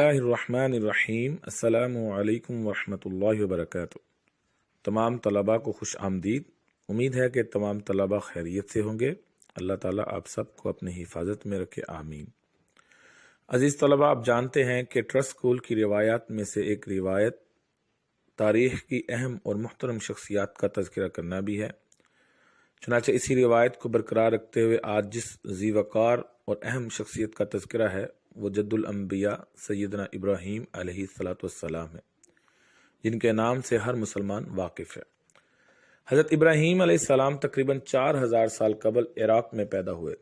बिस्मिल्लाहिर्रहमानिर्रहीम। अस्सलामु अलैकुम वरहमतुल्लाहि वबरकातुह। तमाम तलबा को खुश आमदीद। उम्मीद है कि तमाम तलबा खैरियत से होंगे। अल्लाह ताला आप सबको अपनी हिफाजत में रखे, आमीन। अजीज़ तलबा, आप जानते हैं कि ट्रस्ट स्कूल की रिवायात में से एक रिवायत तारीख़ की अहम और मुहतरम शख्सियात का तज़किरा करना भी है। चुनांचे इसी रिवायत को बरकरार रखते हुए आज जिस ज़ीवकार और अहम शख्सियत का तज़किरा है वो जद्दुल अंबिया सैयदना इब्राहीम अलैहिस्सलातु वस्सलाम है, जिनके नाम से हर मुसलमान वाकिफ़ है। हज़रत इब्राहीम अलैहिस्सलाम तकरीबन 4000 साल कबल इराक़ में पैदा हुए।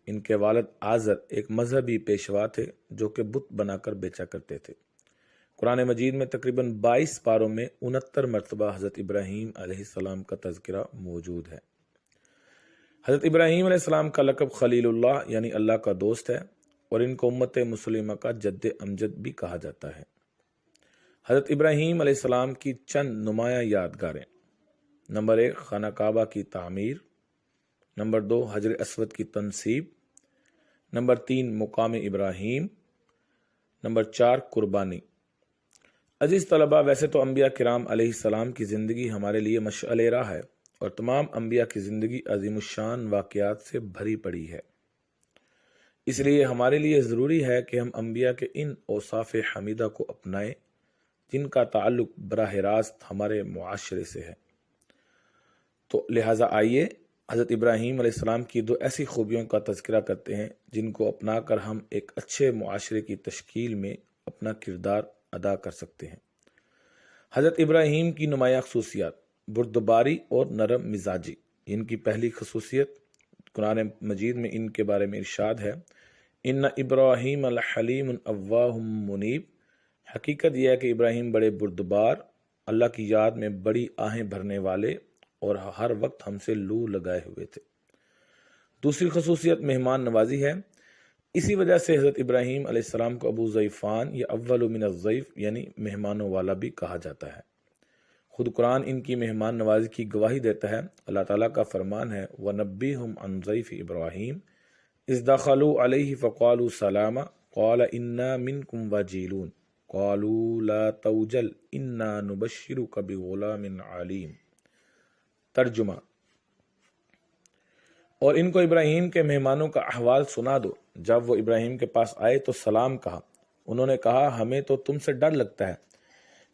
इनके वालिद आज़र एक मजहबी पेशवा थे जो कि बुत बनाकर बेचा करते थे। कुरान मजीद में तकरीबन 22 पारों में 69 मरतबा हज़रत इब्राहीम अलैहिस्सलाम का तज़किरा मौजूद है। हज़रत इब्राहीम अलैहिस्सलाम का लक़ब खलीलुल्लाह यानी अल्लाह का दोस्त है और इनको उम्मत मुस्लिमा का जद्द अमजद भी कहा जाता है। हज़रत इब्राहीम अलैहिस्सलाम की चंद नुमाया यादगारें: नंबर 1 खाना काबा की तामीर, नंबर 2 हजर अस्वद की तनसीब, नंबर 3 मुकाम इब्राहीम, नंबर 4 कुर्बानी। अजीज़ तलबा, वैसे तो अंबिया किराम अलैहिस्सलाम की ज़िंदगी हमारे लिए मशअल राह है और तमाम अंबिया की ज़िंदगी अज़ीमुश्शान वाक़यात से भरी पड़ी है। इसलिए हमारे लिए ज़रूरी है कि हम अंबिया के इन औसाफ़ हमीदा को अपनाएं जिनका ताल्लुक़ बराह रास्त हमारे मुआशरे से है। तो लिहाजा आइए हज़रत इब्राहीम अलैहिस्सलाम की दो ऐसी खूबियों का तज़किरा करते हैं जिनको अपना कर हम एक अच्छे मुआशरे की तश्कील में अपना किरदार अदा कर सकते हैं। हज़रत इब्राहीम की नुमाया खसूसियात: बुर्दबारी और नरम मिजाजी। इनकी पहली खसूसियत कुरान मजीद में इनके बारे में इरशाद है, इन्ना इब्राहीम लहलीम अव्वाहुम मुनीब। हकीकत यह है कि इब्राहीम बड़े बुर्दबार, अल्लाह की याद में बड़ी आहें भरने वाले और हर वक्त हमसे लू लगाए हुए थे। दूसरी खसूसियत मेहमान नवाजी है। इसी वजह से हज़रत इब्राहीम अलैहिस्सलाम को अबू ज़ैफ़ान या अव्वलु मिन ज़ैफ़ यानी मेहमानों वाला भी कहा जाता है। खुद कुरान इनकी मेहमान नवाजी की गवाही देता है। अल्लाह ताला का फरमान है, वनब्बिहुम अन ज़ैफ़ इब्राहीम इज़ दख़लू अलैहि फ़क़ालू सलामा क़ाल इन्ना मिनकुम वजीलून क़ालू ला तौजल इन्ना नुबश्शिरुका बिग़ुलामिन अलीम। तर्जुमा: और इनको इब्राहीम के मेहमानों का अहवाल सुना दो। जब वो इब्राहीम के पास आए तो सलाम कहा। उन्होंने कहा, हमें तो तुमसे डर लगता है।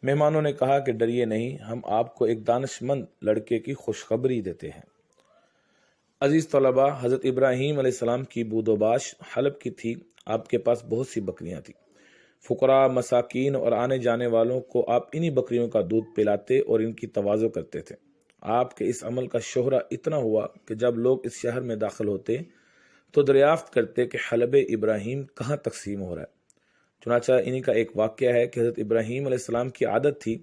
मेहमानों ने कहा कि डरिए नहीं, हम आपको एक दानिशमंद लड़के की खुशखबरी देते हैं। अजीज़ तलबा, हज़रत इब्राहीम अलैहिस्सलाम की बूदोबाश हलब की थी। आपके पास बहुत सी बकरियां थी। फुकरा, मसाकीन और आने जाने वालों को आप इन्हीं बकरियों का दूध पिलाते और इनकी तवाज़ो करते थे। आपके इस अमल का शोहरा इतना हुआ कि जब लोग इस शहर में दाखिल होते तो दरियाफ्त करते कि हलब इब्राहीम कहाँ तकसीम हो रहा है। चुनाचा इन्हीं का एक वाक़या है कि हज़रत इब्राहीम अलैहिस्सलाम की आदत थी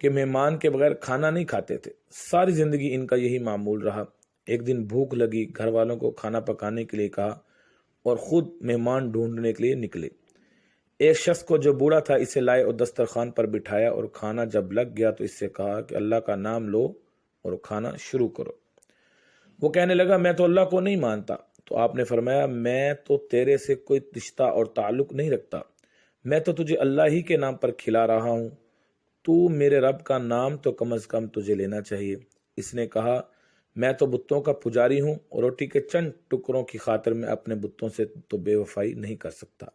कि मेहमान के बगैर खाना नहीं खाते थे। सारी ज़िंदगी इनका यही मामूल रहा। एक दिन भूख लगी, घर वालों को खाना पकाने के लिए कहा और ख़ुद मेहमान ढूंढने के लिए निकले। एक शख्स को जो बूढ़ा था इसे लाए और दस्तरखान पर बिठाया और खाना जब लग गया तो इससे कहा कि अल्लाह का नाम लो और खाना शुरू करो। वो कहने लगा, मैं तो अल्लाह को नहीं मानता। तो आपने फरमाया, मैं तो तेरे से कोई रिश्ता और ताल्लुक़ नहीं रखता, मैं तो तुझे अल्लाह ही के नाम पर खिला रहा हूँ। तू मेरे रब का नाम तो कम अज़ कम तुझे लेना चाहिए। इसने कहा, मैं तो बुतों का पुजारी हूँ और रोटी के चंद टुकड़ों की खातिर मैं अपने बुतों से तो बेवफाई नहीं कर सकता।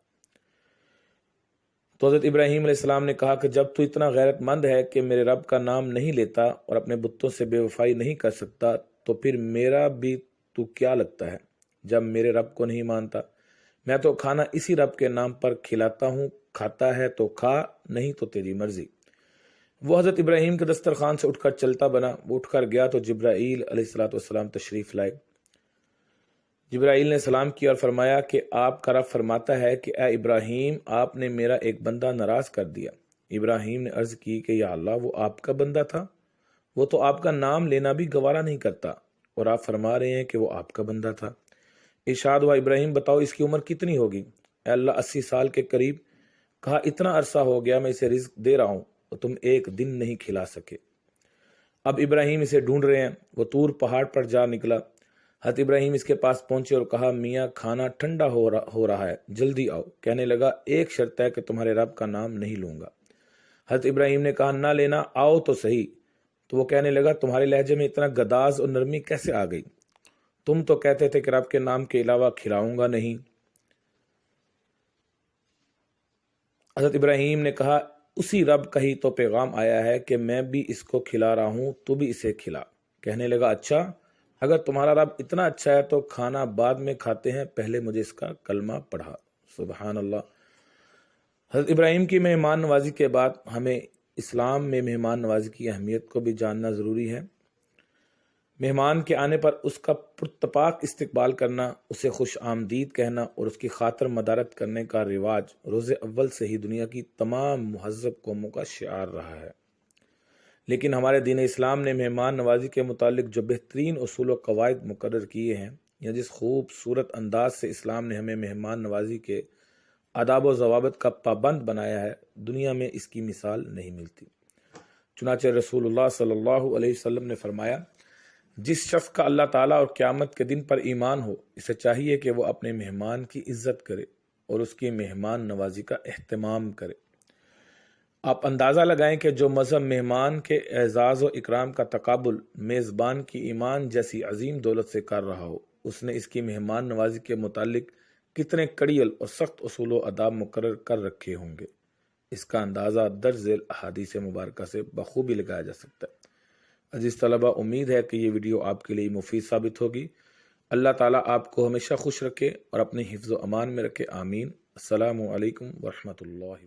तो हज़रत इब्राहीम अलैहिस्सलाम ने कहा कि जब तू इतना गैरतमंद है कि मेरे रब का नाम नहीं लेता और अपने बुतों से बेवफाई नहीं कर सकता, तो फिर मेरा भी तू क्या लगता है जब मेरे रब को नहीं मानता। मैं तो खाना इसी रब के नाम पर खिलाता हूँ, खाता है तो खा, नहीं तो तेरी मर्जी। वो हज़रत इब्राहीम के दस्तरखान से उठकर चलता बना। वो उठकर गया तो जिब्राईल अलैहिस्सलाम तशरीफ़ लाए। जिब्राईल ने सलाम किया और फरमाया कि आपका रब फरमाता है कि ए इब्राहीम, आपने मेरा एक बंदा नाराज़ कर दिया। इब्राहीम ने अर्ज़ की कि या अल्लाह, वो आपका बंदा था? वो तो आपका नाम लेना भी गवारा नहीं करता और आप फरमा रहे हैं कि वो आपका बंदा था। इरशाद हुआ, इब्राहीम बताओ इसकी उम्र कितनी होगी? ए अल्लाह, 80 साल के करीब। कहा, इतना अरसा हो गया मैं इसे रिज़्क दे रहा हूँ और तुम एक दिन नहीं खिला सके। अब इब्राहीम इसे ढूंढ रहे हैं। वो तूर पहाड़ पर जा निकला। حضرت ابراہیم اس کے پاس پہنچے اور کہا میاں کھانا ٹھنڈا ہو رہا ہے، جلدی آؤ۔ کہنے لگا ایک شرط ہے کہ تمہارے رب کا نام نہیں لوں گا۔ حضرت ابراہیم نے کہا نہ لینا، آؤ تو صحیح۔ تو وہ کہنے لگا تمہارے لہجے میں اتنا گداز اور نرمی کیسے آ گئی؟ تم تو کہتے تھے کہ رب کے نام کے علاوہ کھلاؤں گا نہیں۔ حضرت ابراہیم نے کہا اسی رب کا ہی تو پیغام آیا ہے کہ میں بھی اس کو کھلا رہا ہوں، تو بھی اسے کھلا۔ کہنے لگا اچھا، اگر تمہارا رب اتنا اچھا ہے تو کھانا بعد میں کھاتے ہیں، پہلے مجھے اس کا کلمہ پڑھا۔ سبحان اللہ۔ حضرت ابراہیم کی مہمان نوازی کے بعد ہمیں اسلام میں مہمان نوازی کی اہمیت کو بھی جاننا ضروری ہے۔ مہمان کے آنے پر اس کا پرتپاک استقبال کرنا، اسے خوش آمدید کہنا اور اس کی خاطر مدارت کرنے کا رواج روز اول سے ہی دنیا کی تمام مہذب قوموں کا شعار رہا ہے۔ لیکن ہمارے دین اسلام نے مہمان نوازی کے متعلق جو بہترین اصول و قواعد مقرر کیے ہیں، یا جس خوبصورت انداز سے اسلام نے ہمیں مہمان نوازی کے آداب و ضوابط کا پابند بنایا ہے، دنیا میں اس کی مثال نہیں ملتی۔ چنانچہ رسول اللہ صلی اللہ علیہ وسلم نے فرمایا جس شخص کا اللہ تعالیٰ اور قیامت کے دن پر ایمان ہو، اسے چاہیے کہ وہ اپنے مہمان کی عزت کرے اور اس کی مہمان نوازی کا اہتمام کرے۔ آپ اندازہ لگائیں کہ جو مذہب مہمان کے اعزاز و اکرام کا تقابل میزبان کی ایمان جیسی عظیم دولت سے کر رہا ہو، اس نے اس کی مہمان نوازی کے متعلق کتنے کڑیل اور سخت اصول و آداب مقرر کر رکھے ہوں گے۔ اس کا اندازہ درج ذیل احادیث مبارکہ سے بخوبی لگایا جا سکتا ہے۔ عزیز طلبہ، امید ہے کہ یہ ویڈیو آپ کے لیے مفید ثابت ہوگی۔ اللہ تعالیٰ آپ کو ہمیشہ خوش رکھے اور اپنے حفظ و امان میں رکھے، آمین۔ السلام علیکم ورحمۃ اللہ۔